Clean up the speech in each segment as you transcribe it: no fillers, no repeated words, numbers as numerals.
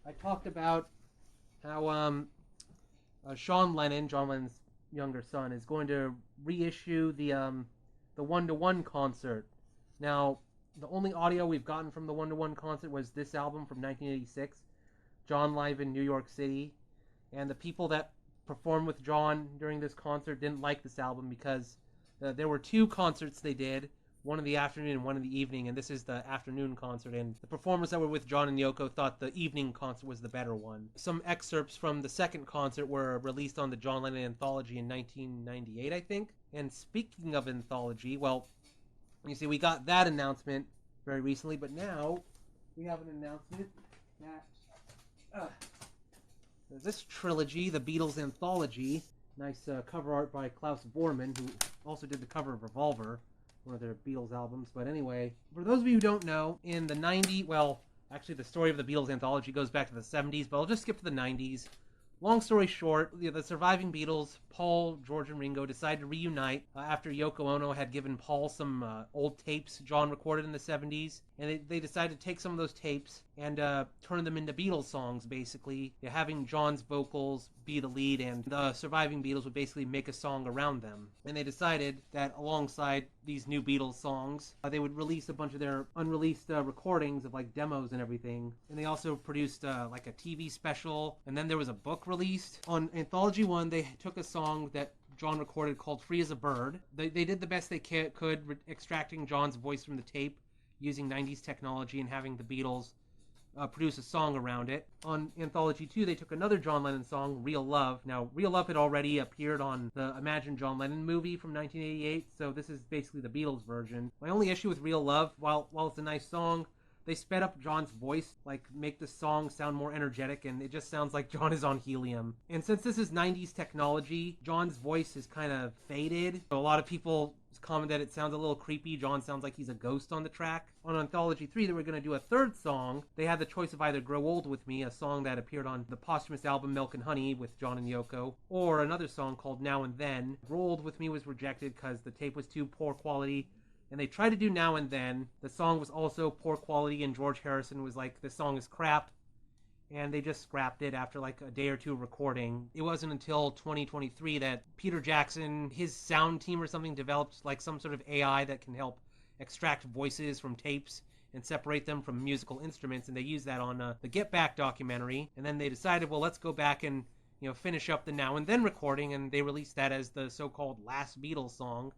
I talked about how Sean Lennon, John Lennon's younger son, is going to reissue the one-to-one concert. Now, the only audio we've gotten from the one-to-one concert was this album from 1986, John live in New York City, and the people that performed with John during this concert didn't like this album because there were two concerts they did, one in the afternoon and one in the evening, and this is the afternoon concert, and the performers that were with John and Yoko thought the evening concert was the better one. Some excerpts from the second concert were released on the John Lennon Anthology in 1998, I think. And speaking of Anthology, well, you see, we got that announcement very recently, but now we have an announcement that there's this trilogy, the Beatles Anthology. Nice cover art by Klaus Bormann, who also did the cover of Revolver, one of their Beatles albums. But anyway, for those of you who don't know, in the 90s, well, actually the story of the Beatles Anthology goes back to the 70s, but I'll just skip to the 90s. Long story short, the surviving Beatles, Paul, George, and Ringo, decided to reunite after Yoko Ono had given Paul some old tapes John recorded in the 70s. And they decided to take some of those tapes and turn them into Beatles songs, basically. Having John's vocals be the lead, and the surviving Beatles would basically make a song around them. And they decided that alongside these new Beatles songs, they would release a bunch of their unreleased recordings of like demos and everything. And they also produced like a TV special, and then there was a book released. On Anthology 1, they took a song that John recorded called Free as a Bird. They did the best they could, extracting John's voice from the tape using 90s technology and having the Beatles produce a song around it. On Anthology 2, they took another John Lennon song, Real Love. Now, Real Love had already appeared on the Imagine John Lennon movie from 1988, so this is basically the Beatles version. My only issue with Real Love, while it's a nice song, they sped up John's voice, like make the song sound more energetic, and it just sounds like John is on helium. And since this is 90s technology, John's voice is kind of faded. So a lot of people comment that it sounds a little creepy. John sounds like he's a ghost on the track. On Anthology 3, they were going to do a third song. They had the choice of either Grow Old With Me, a song that appeared on the posthumous album Milk and Honey with John and Yoko, or another song called Now and Then. Grow Old With Me was rejected because the tape was too poor quality, and they tried to do Now and Then. The song was also poor quality, and George Harrison was like, this song is crap, and they just scrapped it after like a day or two of recording. It wasn't until 2023 that Peter Jackson, his sound team or something, developed like some sort of AI that can help extract voices from tapes and separate them from musical instruments, and they used that on the Get Back documentary. And then they decided, well, let's go back and finish up the Now and Then recording, and they released that as the so-called last Beatles song.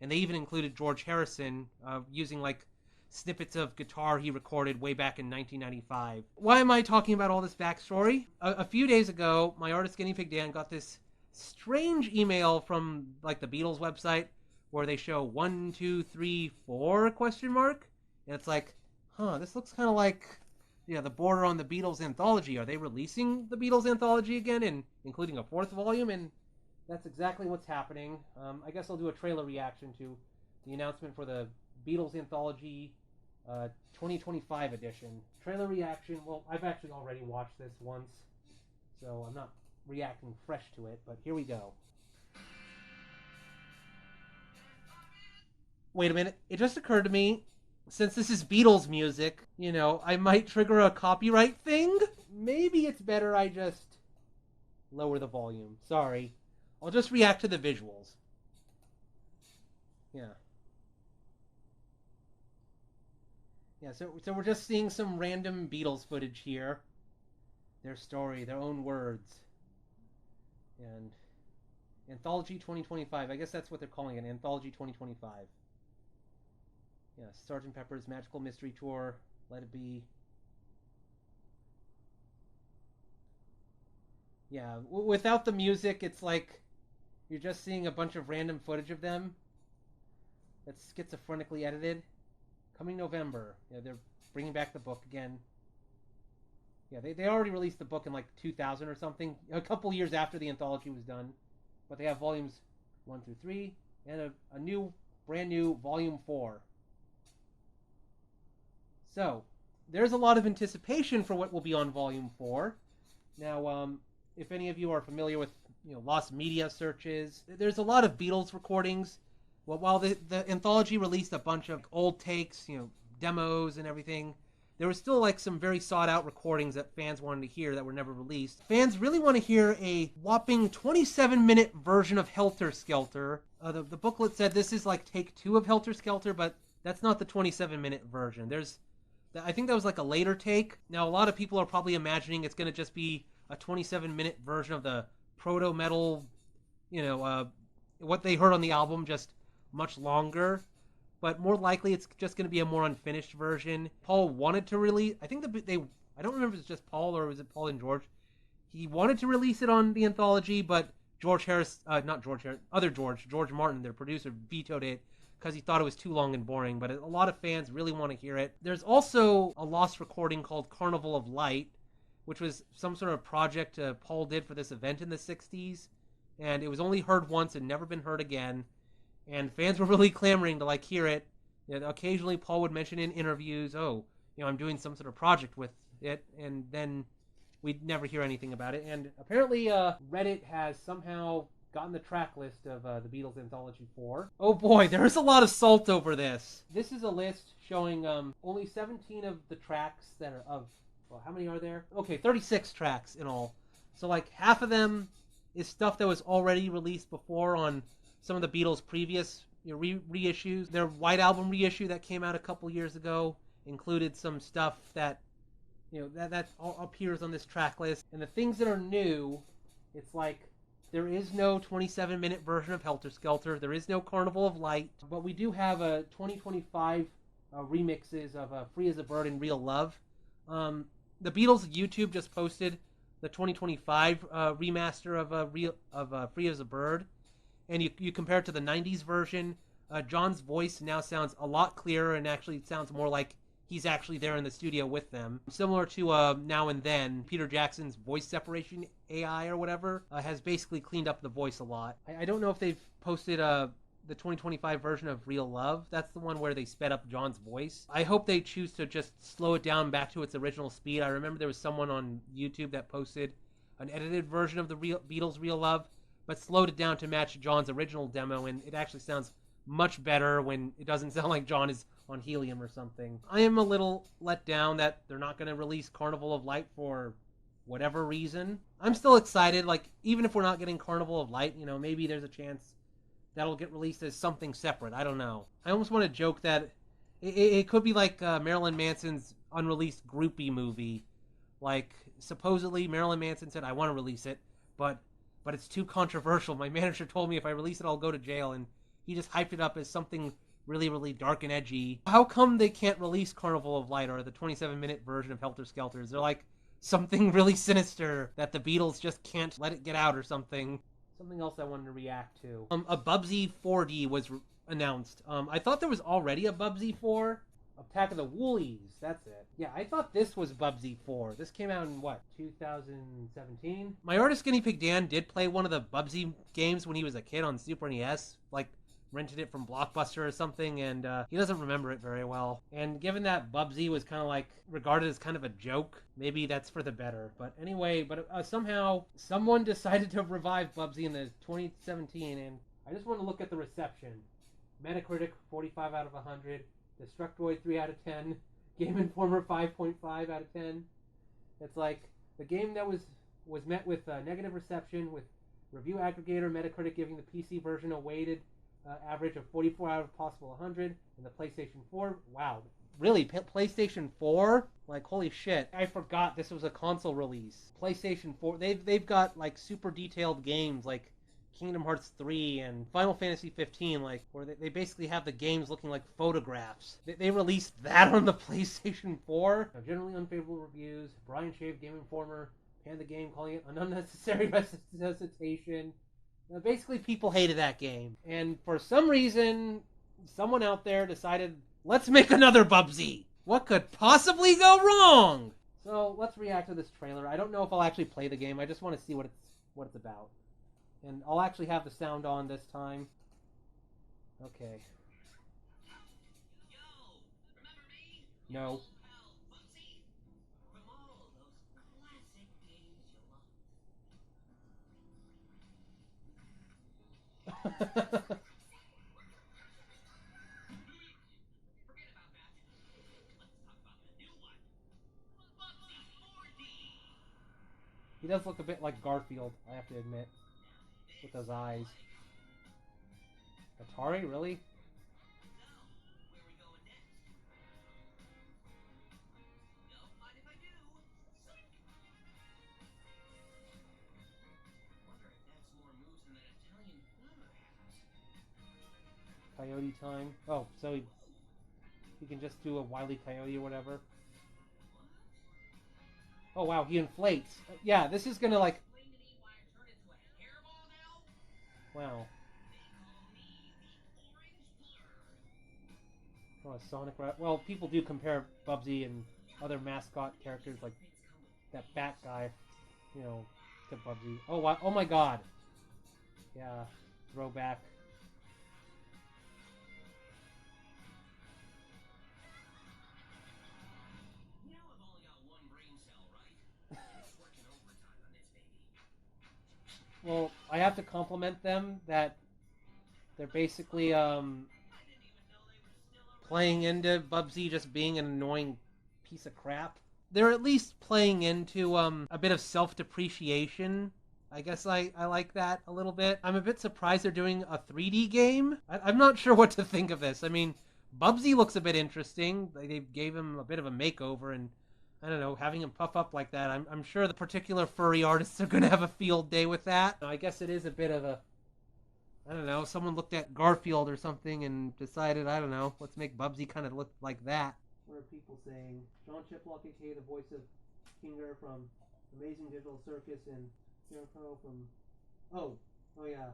And they even included George Harrison using like snippets of guitar he recorded way back in 1995. Why am I talking about all this backstory? A few days ago, my artist GuineaPigDan got this strange email from like the Beatles website where they show 1, 2, 3, 4 question mark, and it's like, this looks kind of like the border on the Beatles Anthology. Are they releasing the Beatles Anthology again and including a 4th volume? And that's exactly what's happening. I guess I'll do a trailer reaction to the announcement for the Beatles Anthology 2025 edition. Trailer reaction, well, I've actually already watched this once, so I'm not reacting fresh to it, but here we go. Wait a minute, it just occurred to me, since this is Beatles music, I might trigger a copyright thing? Maybe it's better I just lower the volume. Sorry. I'll just react to the visuals. Yeah. Yeah, so we're just seeing some random Beatles footage here. Their story, their own words. And Anthology 2025. I guess that's what they're calling it, Anthology 2025. Yeah, Sgt. Pepper's Magical Mystery Tour, Let It Be. Yeah, without the music, it's like you're just seeing a bunch of random footage of them that's schizophrenically edited. Coming November. They're bringing back the book again. Yeah, they already released the book in like 2000 or something, a couple years after the anthology was done. But they have volumes 1 through 3 and a brand new volume 4. So, there's a lot of anticipation for what will be on volume 4. Now, if any of you are familiar with lost media searches, there's a lot of Beatles recordings. Well, while the anthology released a bunch of old takes, demos and everything, there was still like some very sought out recordings that fans wanted to hear that were never released. Fans really want to hear a whopping 27-minute version of Helter Skelter. The booklet said this is like take 2 of Helter Skelter, but that's not the 27-minute version. I think that was like a later take. Now, a lot of people are probably imagining it's going to just be a 27-minute version of the proto-metal, what they heard on the album, just much longer. But more likely it's just going to be a more unfinished version. Paul wanted to release, I think I don't remember if it's just Paul or was it Paul and George. He wanted to release it on the anthology, but George Martin, their producer, vetoed it because he thought it was too long and boring. But a lot of fans really want to hear it. There's also a lost recording called Carnival of Light, which was some sort of project Paul did for this event in the 60s. And it was only heard once and never been heard again. And fans were really clamoring to hear it. Occasionally Paul would mention in interviews, I'm doing some sort of project with it, and then we'd never hear anything about it. And apparently Reddit has somehow gotten the track list of the Beatles Anthology 4. Oh boy, there's a lot of salt over this. This is a list showing only 17 of the tracks that are how many are there? Okay, 36 tracks in all. So half of them is stuff that was already released before on some of the Beatles' previous reissues. Their White Album reissue that came out a couple years ago included some stuff that that all appears on this track list. And the things that are new, it's there is no 27-minute version of Helter Skelter. There is no Carnival of Light. But we do have a 2025 remixes of Free as a Bird and Real Love. The Beatles YouTube just posted the 2025 remaster of Free as a Bird. And you compare it to the 90s version, John's voice now sounds a lot clearer and actually sounds more like he's actually there in the studio with them. Similar to Now and Then, Peter Jackson's voice separation AI or whatever has basically cleaned up the voice a lot. I don't know if they've posted the 2025 version of Real Love. That's the one where they sped up John's voice. I hope they choose to just slow it down back to its original speed. I remember there was someone on YouTube that posted an edited version of the Beatles' Real Love, but slowed it down to match John's original demo, and it actually sounds much better when it doesn't sound like John is on helium or something. I am a little let down that they're not going to release Carnival of Light for whatever reason. I'm still excited, even if we're not getting Carnival of Light, maybe there's a chance that'll get released as something separate. I don't know. I almost want to joke that it could be like Marilyn Manson's unreleased groupie movie. Supposedly Marilyn Manson said, I want to release it, but it's too controversial. My manager told me if I release it, I'll go to jail, and he just hyped it up as something really, really dark and edgy. How come they can't release Carnival of Light or the 27-minute version of Helter Skelter? Is there something really sinister that the Beatles just can't let it get out or something? Something else I wanted to react to. A Bubsy 4D was announced. I thought there was already a Bubsy 4. Attack of the Woolies, that's it. Yeah, I thought this was Bubsy 4. This came out in, 2017? My artist GuineaPigDan did play one of the Bubsy games when he was a kid on Super NES. Rented it from Blockbuster or something, and he doesn't remember it very well. And given that Bubsy was kind of regarded as kind of a joke, maybe that's for the better. But anyway, somehow someone decided to revive Bubsy in the 2017, and I just want to look at the reception. Metacritic, 45 out of 100. Destructoid, 3 out of 10. Game Informer, 5.5 out of 10. It's the game that was met with negative reception, with review aggregator Metacritic giving the PC version a weighted average of 44 out of possible 100, and the PlayStation 4, wow. Really? PlayStation 4? Holy shit. I forgot this was a console release. PlayStation 4, they've got, super detailed games, Kingdom Hearts 3 and Final Fantasy 15, where they basically have the games looking like photographs. They released that on the PlayStation 4. Now, generally unfavorable reviews. Brian Shave, Game Informer, panned the game, calling it an unnecessary resuscitation. Basically, people hated that game. And for some reason, someone out there decided, let's make another Bubsy. What could possibly go wrong? So, let's react to this trailer. I don't know if I'll actually play the game. I just want to see what it's about. And I'll actually have the sound on this time. Okay. No. He does look a bit like Garfield, I have to admit, with those eyes. Atari, really? Coyote time. Oh, so he can just do a Wile E. Coyote or whatever. Oh wow, he inflates. Yeah, this is gonna like... Wow. Oh, a Sonic rap. Well, people do compare Bubsy and other mascot characters like that bat guy, you know, to Bubsy. Oh wow. Oh my god. Yeah, throwback. Well, I have to compliment them that they're basically playing into Bubsy just being an annoying piece of crap. They're at least playing into a bit of self-depreciation. I guess I like that a little bit. I'm a bit surprised they're doing a 3D game. I'm not sure what to think of this. I mean, Bubsy looks a bit interesting. They gave him a bit of a makeover, and I don't know, having him puff up like that, I'm sure the particular furry artists are going to have a field day with that. I guess it is a bit of a, I don't know, someone looked at Garfield or something and decided, I don't know, let's make Bubsy kind of look like that. What are people saying? Sean Chiplock, aka the voice of Kinger from Amazing Digital Circus, and Karen Crow from... Oh yeah.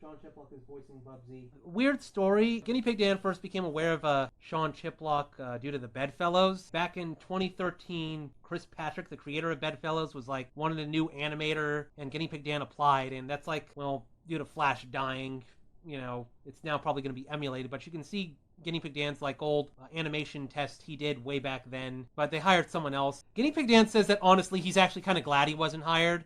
Sean Chiplock is voicing Bubsy. Weird story. GuineaPigDan first became aware of Sean Chiplock due to the Bedfellows. Back in 2013, Chris Patrick, the creator of Bedfellows, was like, wanted a new animator, and GuineaPigDan applied, and that's like, well, due to Flash dying, you know, it's now probably going to be emulated, but you can see GuineaPigDan's like old animation test he did way back then, but they hired someone else. GuineaPigDan says that honestly he's actually kind of glad he wasn't hired,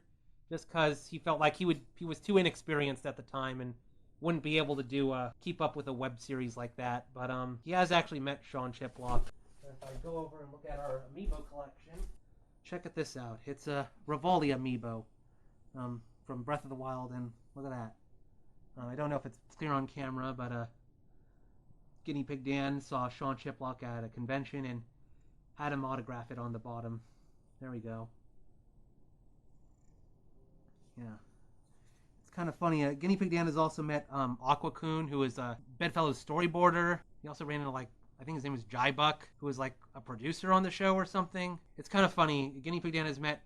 just because he felt like he was too inexperienced at the time and wouldn't be able to do keep up with a web series like that. But he has actually met Sean Chiplock. If I go over and look at our amiibo collection, check this out. It's a Rivali amiibo from Breath of the Wild, and look at that. I don't know if it's clear on camera, but GuineaPigDan saw Sean Chiplock at a convention and had him autograph it on the bottom. There we go. Yeah. It's kind of funny. GuineaPigDan has also met Aquacoon, who is a Bedfellows storyboarder. He also ran into, like, I think his name was Jaibuck, who was like a producer on the show or something. It's kind of funny. GuineaPigDan has met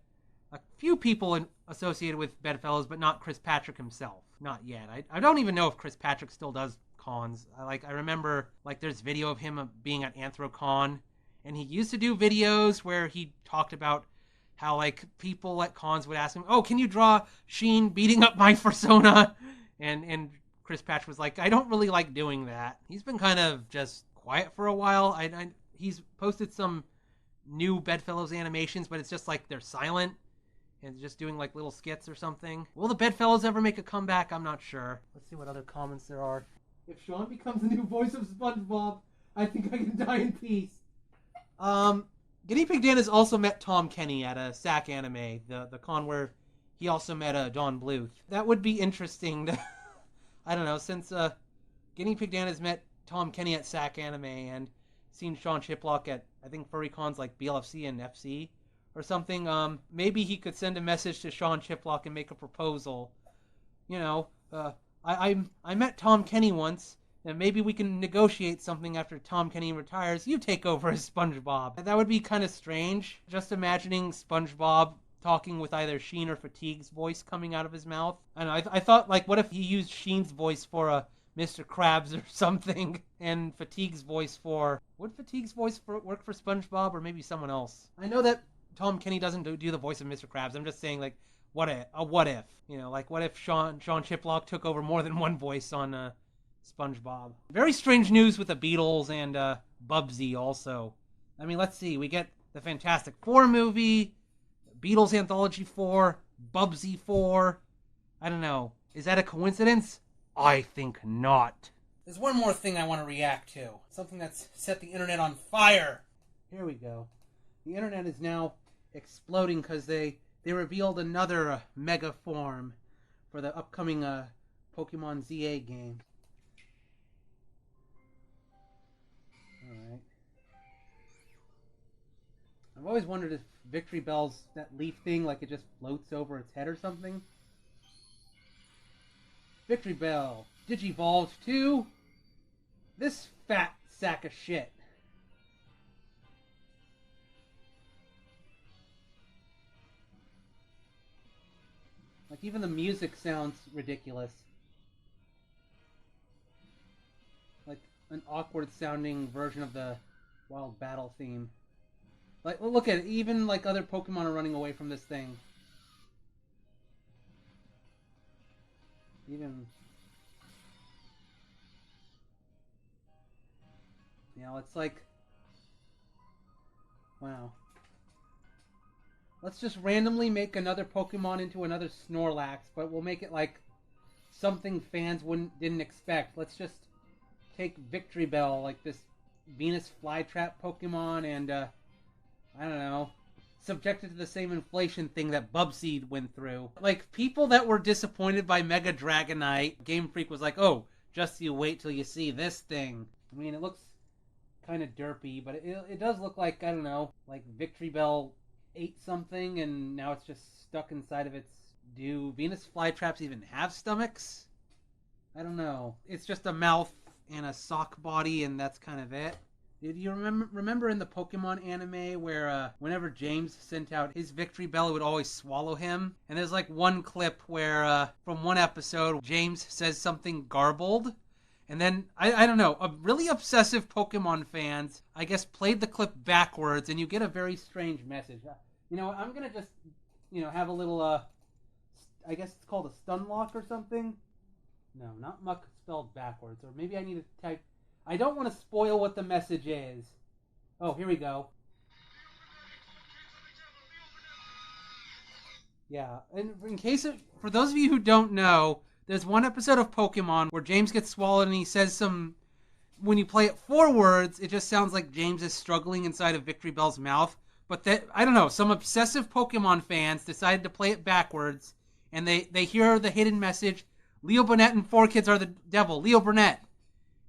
a few people associated with Bedfellows, but not Chris Patrick himself. Not yet. I don't even know if Chris Patrick still does cons. I remember, like, there's video of him being at Anthrocon, and he used to do videos where he talked about how, like, people at cons would ask him, oh, can you draw Sheen beating up my persona? And Chris Patrick was like, I don't really like doing that. He's been kind of just quiet for a while. He's posted some new Bedfellows animations, but it's just like they're silent and just doing like little skits or something. Will the Bedfellows ever make a comeback? I'm not sure. Let's see what other comments there are. If Sean becomes the new voice of SpongeBob, I think I can die in peace. GuineaPigDan has also met Tom Kenny at a SAC anime, the con where he also met Don Bluth. That would be interesting to, I don't know, since GuineaPigDan has met Tom Kenny at SAC anime and seen Sean Chiplock at, I think, furry cons like BLFC and FC or something. Maybe he could send a message to Sean Chiplock and make a proposal. You know, I met Tom Kenny once, and maybe we can negotiate something after Tom Kenny retires. You take over as SpongeBob. That would be kind of strange. Just imagining SpongeBob talking with either Sheen or Fatigue's voice coming out of his mouth. I don't know, I thought, like, what if he used Sheen's voice for Mr. Krabs or something, and Fatigue's voice for... Would Fatigue's voice work for SpongeBob, or maybe someone else? I know that Tom Kenny doesn't do the voice of Mr. Krabs. I'm just saying, like, what if? You know, like, what if Sean Chiplock took over more than one voice on SpongeBob? Very strange news with the Beatles and Bubsy also. I mean, let's see. We get the Fantastic Four movie, Beatles Anthology 4, Bubsy 4. I don't know. Is that a coincidence? I think not. There's one more thing I want to react to. Something that's set the internet on fire. Here we go. The internet is now exploding because they they revealed another Mega form for the upcoming Pokemon ZA game. Alright. I've always wondered if Victreebel's that leaf thing, like it just floats over its head or something. Victreebel, Digivolved to this fat sack of shit. Like, even the music sounds ridiculous. Like, an awkward sounding version of the Wild Battle theme. Like, look at it. Even, like, other Pokemon are running away from this thing. Even... You know, it's like... Wow. Let's just randomly make another Pokemon into another Snorlax, but we'll make it like something fans didn't expect. Let's just take Victreebel, like this Venus Flytrap Pokemon, and I don't know, subject it to the same inflation thing that Bubsy went through. Like, people that were disappointed by Mega Dragonite, Game Freak was like, oh, just you wait till you see this thing. I mean, it looks kind of derpy, but it does look like, I don't know, like Victreebel ate something and now it's just stuck inside of its... Do Venus flytraps even have stomachs? I don't know. It's just a mouth and a sock body and that's kind of it. Did you remember in the Pokemon anime where whenever James sent out his Victreebel, it would always swallow him? And there's like one clip where from one episode James says something garbled. And then, I don't know, really obsessive Pokemon fans, I guess, played the clip backwards, and you get a very strange message. You know, I'm going to just, you know, have a little, I guess it's called a stun lock or something? No, not muck spelled backwards. Or maybe I need to type... I don't want to spoil what the message is. Oh, here we go. Yeah, and in case of... For those of you who don't know... There's one episode of Pokemon where James gets swallowed and he says some... When you play it forwards, it just sounds like James is struggling inside of Victreebel's mouth. But that, I don't know, some obsessive Pokemon fans decided to play it backwards. And they hear the hidden message, Leo Burnett and 4 kids are the devil, Leo Burnett.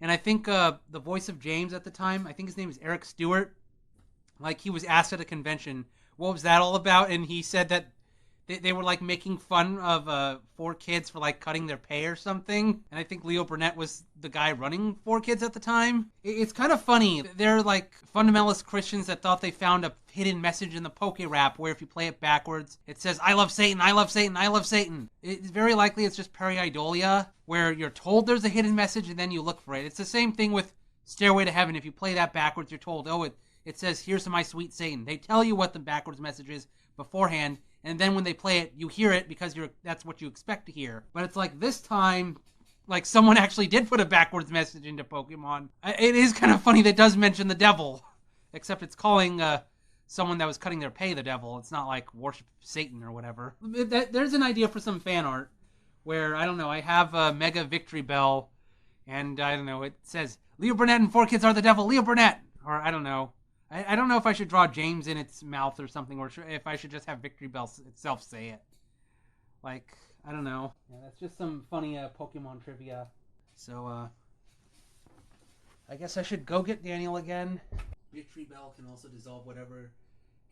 And I think the voice of James at the time, I think his name is Eric Stewart. Like, he was asked at a convention, what was that all about? And he said that they were like making fun of 4 kids for like cutting their pay or something. And I think Leo Burnett was the guy running 4 kids at the time. It's kind of funny. They're like fundamentalist Christians that thought they found a hidden message in the Poke Rap where if you play it backwards, it says, I love Satan, I love Satan, I love Satan. It's very likely it's just pareidolia where you're told there's a hidden message and then you look for it. It's the same thing with Stairway to Heaven. If you play that backwards, you're told, oh, it says, here's to my sweet Satan. They tell you what the backwards message is beforehand. And then when they play it, you hear it because that's what you expect to hear. But it's like this time, like someone actually did put a backwards message into Pokemon. It is kind of funny that it does mention the devil. Except it's calling someone that was cutting their pay the devil. It's not like worship Satan or whatever. There's an idea for some fan art where, I don't know, I have a Mega Victreebel and I don't know, it says, Leo Burnett and 4 kids are the devil, Leo Burnett! Or I don't know. I don't know if I should draw James in its mouth or something, or if I should just have Victreebel itself say it. Like, I don't know. Yeah, that's just some funny Pokemon trivia. So, I guess I should go get Daniel again. Victreebel can also dissolve whatever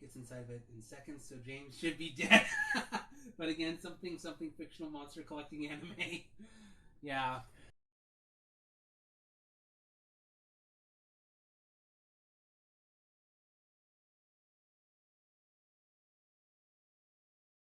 gets inside of it in seconds, so James should be dead. But again, something fictional monster collecting anime. Yeah.